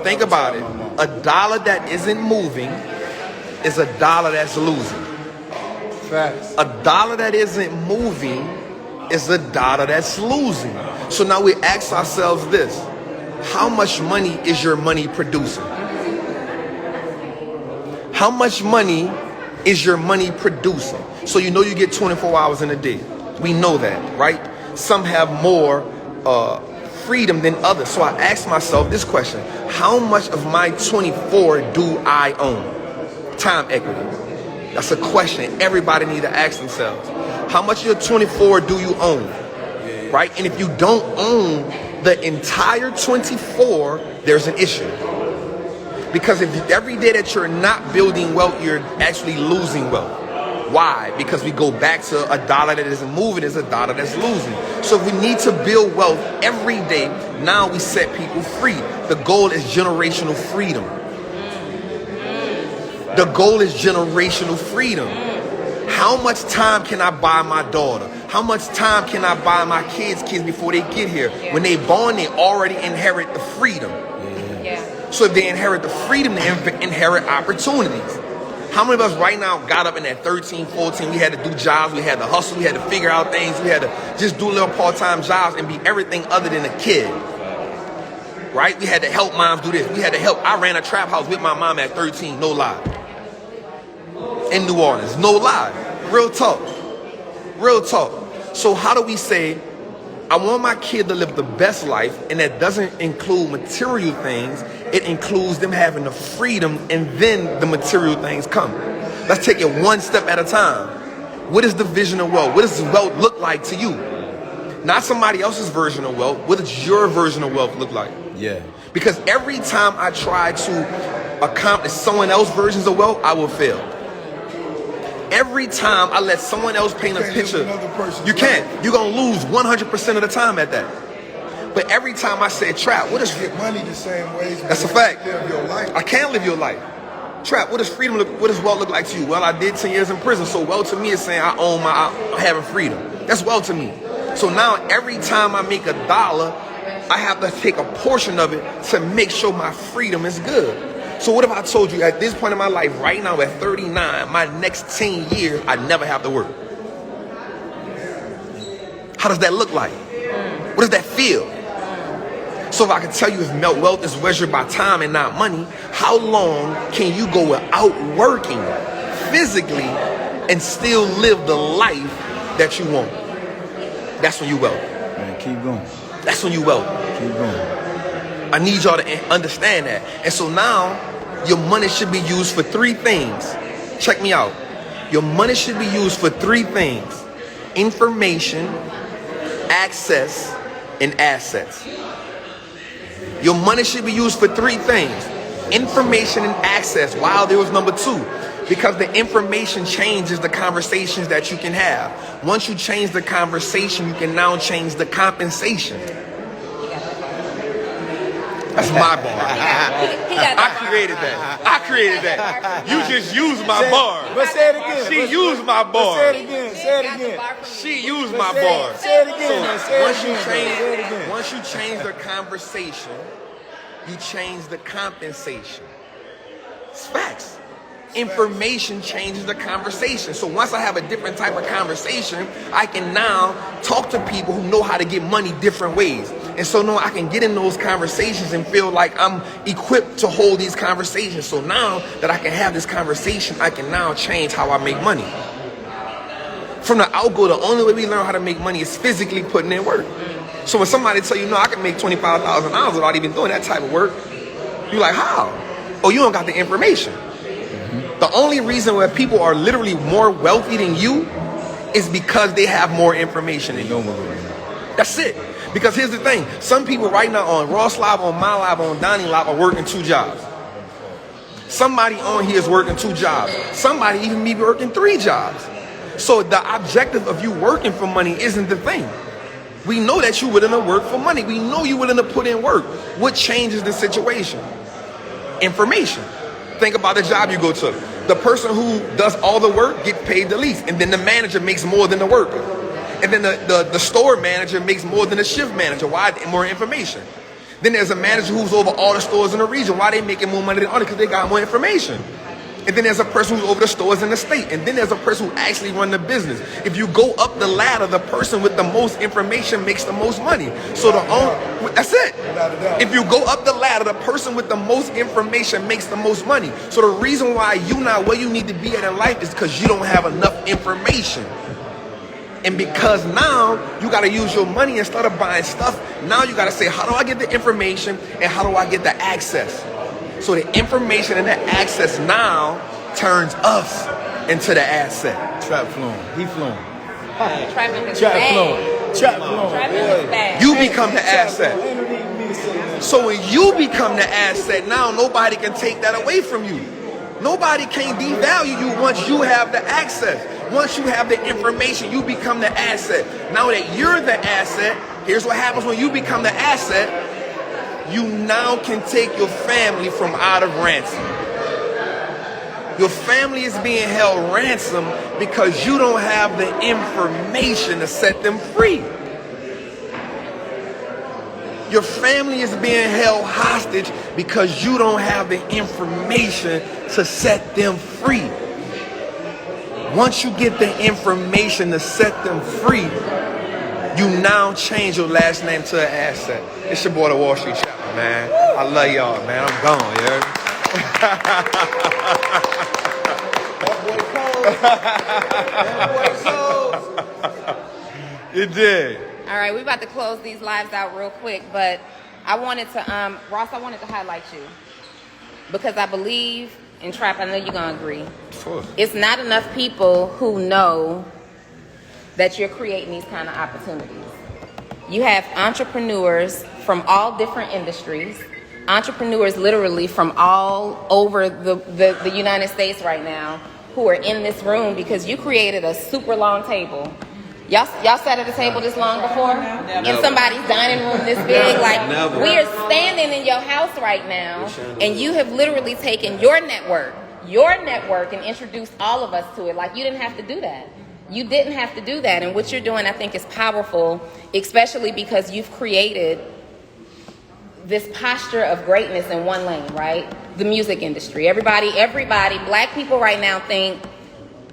Think about it. A dollar that isn't moving is a dollar that's losing. Facts. A dollar that isn't moving is a dollar that's losing. So now we ask ourselves this: how much money is your money producing? How much money is your money producing? So you know you get 24 hours in a day. We know that, right? Some have more freedom than others. So I ask myself this question: how much of my 24 do I own? Time equity. That's a question everybody need to ask themselves. How much of your 24 do you own? Right? And if you don't own the entire 24, there's an issue. Because if every day that you're not building wealth, you're actually losing wealth. Why? Because we go back to a dollar that isn't moving is a dollar that's losing. So if we need to build wealth every day, now we set people free. The goal is generational freedom. The goal is generational freedom. How much time can I buy my daughter? How much time can I buy my kids before they get here? Yeah. When they born, they already inherit the freedom. Yeah. So if they inherit the freedom, they inherit opportunities. How many of us right now got up in that 13, 14, we had to do jobs, we had to hustle, we had to figure out things, we had to just do little part-time jobs and be everything other than a kid. Right? We had to help moms do this. We had to help. I ran a trap house with my mom at 13, no lie. In New Orleans, no lie. Real talk. Real talk. So how do we say, I want my kid to live the best life, and that doesn't include material things. It includes them having the freedom, and then the material things come. Let's take it one step at a time. What is the vision of wealth? What does wealth look like to you? Not somebody else's version of wealth. What does your version of wealth look like? Yeah. Because every time I try to accomplish someone else's versions of wealth, I will fail. Every time I let someone else paint a picture, you can't. You're going to lose 100% of the time at that. But every time I say, Trap, what is get money the same ways? That's a fact. Live your life. I can't live your life. Trap, what does freedom look? What does wealth look like to you? Well, I did 10 years in prison, so wealth to me is saying I'm having freedom. That's wealth to me. So now every time I make $1, I have to take a portion of it to make sure my freedom is good. So what if I told you at this point in my life, right now at 39, my next 10 years, I never have to work? How does that look like? What does that feel? So if I can tell you if wealth is measured by time and not money, how long can you go without working physically and still live the life that you want? That's when you wealth. Man, keep going. That's when you wealth. Keep going. I need y'all to understand that. And so now, your money should be used for 3 things. Check me out. Your money should be used for 3 things: information, access, and assets. Your money should be used for 3 things: information and access. Wow, there was number 2. Because the information changes the conversations that you can have. Once you change the conversation, you can now change the compensation. That's my bar. I created that. You just used my bar. But say it again. She used my bar. Say it again. Say it again. She used my bar. Say it again. So once you change the conversation, you change the compensation. It's facts. Information changes the conversation. So once I have a different type of conversation, I can now talk to people who know how to get money different ways. And so now I can get in those conversations and feel like I'm equipped to hold these conversations. So now that I can have this conversation, I can now change how I make money. From the outgo, the only way we learn how to make money is physically putting in work. So when somebody tell you, no, I can make $25,000 without even doing that type of work, you're like, how? Oh, you don't got the information. The only reason why people are literally more wealthy than you is because they have more information than you. That's it. Because here's the thing. Some people right now on Ross Live, on my live, on Donnie Live are working 2 jobs. Somebody on here is working 2 jobs. Somebody even maybe working 3 jobs. So the objective of you working for money isn't the thing. We know that you're willing to work for money. We know you're willing to put in work. What changes the situation? Information. Think about the job you go to. The person who does all the work gets paid the least, and then the manager makes more than the worker. And then the store manager makes more than the shift manager. Why? More information. Then there's a manager who's over all the stores in the region. Why they making more money than others? Because they got more information. And then there's a person who's over the stores in the state. And then there's a person who actually run the business. If you go up the ladder, the person with the most information makes the most money. So that's it. If you go up the ladder, the person with the most information makes the most money. So the reason why you not where you need to be at in life is because you don't have enough information. And because now you got to use your money instead of buying stuff, now you got to say, how do I get the information and how do I get the access? So the information and the access now turns us into the asset. Trap flowing. He flowing. Trappin is Trap bad. flowing. Trap flowing. Trappin is bad. You become the asset. So when you become the asset, now nobody can take that away from you. Nobody can devalue you once you have the access. Once you have the information, you become the asset. Now that you're the asset, here's what happens when you become the asset. You now can take your family from out of ransom. Your family is being held ransom because you don't have the information to set them free. Your family is being held hostage because you don't have the information to set them free. Once you get the information to set them free, you now change your last name to an asset. It's your boy, the Wallstreet Trappin, man. I love y'all, man. I'm gone, yeah. You did. All right, we're about to close these lives out real quick, but I wanted to, Ross, I wanted to highlight you because I believe in Trap. I know you're gonna agree. It's not enough people who know that you're creating these kind of opportunities. You have entrepreneurs from all different industries, entrepreneurs literally from all over the United States right now who are in this room because you created a super long table. Y'all sat at a table this long before? In somebody's dining room this big? Like, we are standing in your house right now, and you have literally taken your network, and introduced all of us to it. Like, you didn't have to do that. You didn't have to do that. And what you're doing, I think, is powerful, especially because you've created this posture of greatness in one lane, right? The music industry. Everybody, black people right now think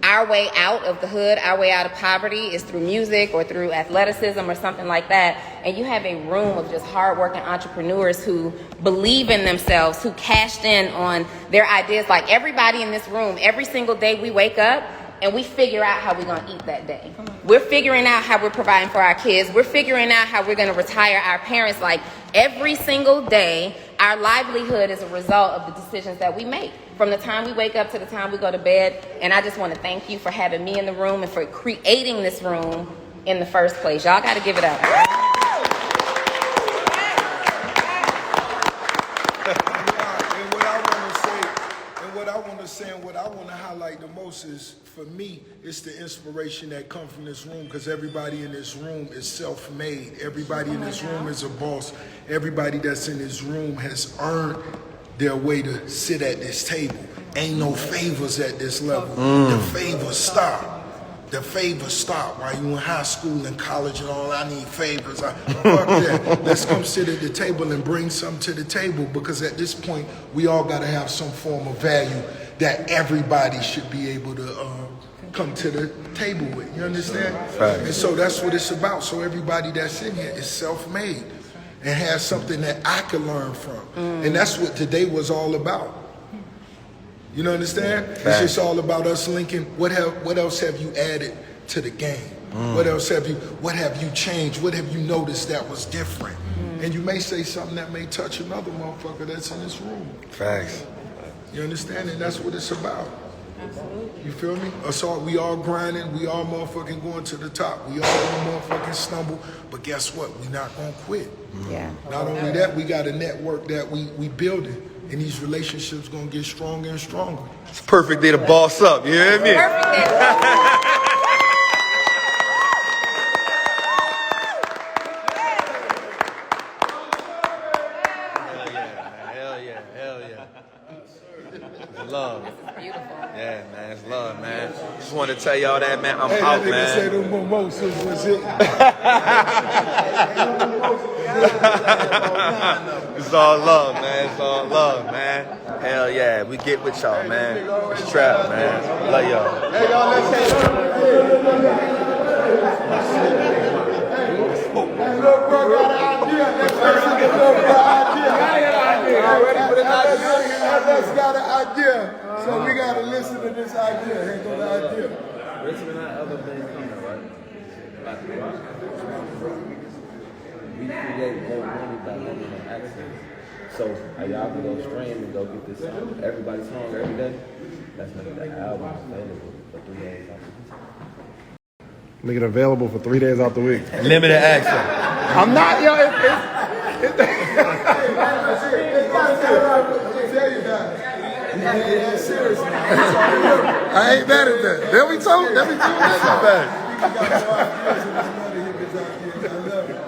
our way out of the hood, our way out of poverty is through music or through athleticism or something like that. And you have a room of just hardworking entrepreneurs who believe in themselves, who cashed in on their ideas. Like everybody in this room, every single day we wake up and we figure out how we're going to eat that day. We're figuring out how we're providing for our kids. We're figuring out how we're going to retire our parents. Like every single day, our livelihood is a result of the decisions that we make. From the time we wake up to the time we go to bed. And I just want to thank you for having me in the room and for creating this room in the first place. Y'all got to give it up. And what I want to highlight the most is, for me, it's the inspiration that comes from this room, because everybody in this room is self-made. Everybody in this room is a boss. Everybody that's in this room has earned their way to sit at this table. Ain't no favors at this level. The favors stop. The favors stop. While you in high school and college and all, I need favors. Fuck that. Let's come sit at the table and bring something to the table, because at this point, we all got to have some form of value that everybody should be able to come to the table with. You understand? Right. And so that's what it's about. So everybody that's in here is self-made and has something that I can learn from. And that's what today was all about. You know, understand? Right. It's just all about us linking. What else have you added to the game? What have you changed? What have you noticed that was different? And you may say something that may touch another motherfucker that's in this room. Facts. You understand? And that's what it's about. Absolutely. You feel me? So we all grinding. We all motherfucking going to the top. We all gonna motherfucking stumble. But guess what? We not gonna quit. Yeah. Not only that, we got a network that we building. And these relationships gonna get stronger and stronger. It's a perfect day to boss up, you hear me? Perfect day. Hell yeah. It's love. This is beautiful. Yeah, man, it's love, man. Just wanted to tell y'all that, man. I'm Hey, out, that nigga say man. them mimosas was it. It's all love, man. It's all love, man. Hell yeah, we get with y'all, man. It's Trap, man. Love y'all. Hey, y'all, let's take Look, bro, got an idea. Let's listen to Look, bro, idea. Let's got an idea. So we got to listen to this idea. Here go the idea. Richmond and other things coming, right? Like the rock. We create more money by limiting the access. So y'all can go stream and go get this song, everybody's song every day. That's making the album available for 3 days after. Make it available for 3 days out the week. Limited access. I'm not, yo. Tell you guys. That's serious. I I ain't mad at that. There we told. There we told. That's not bad. got no ideas in this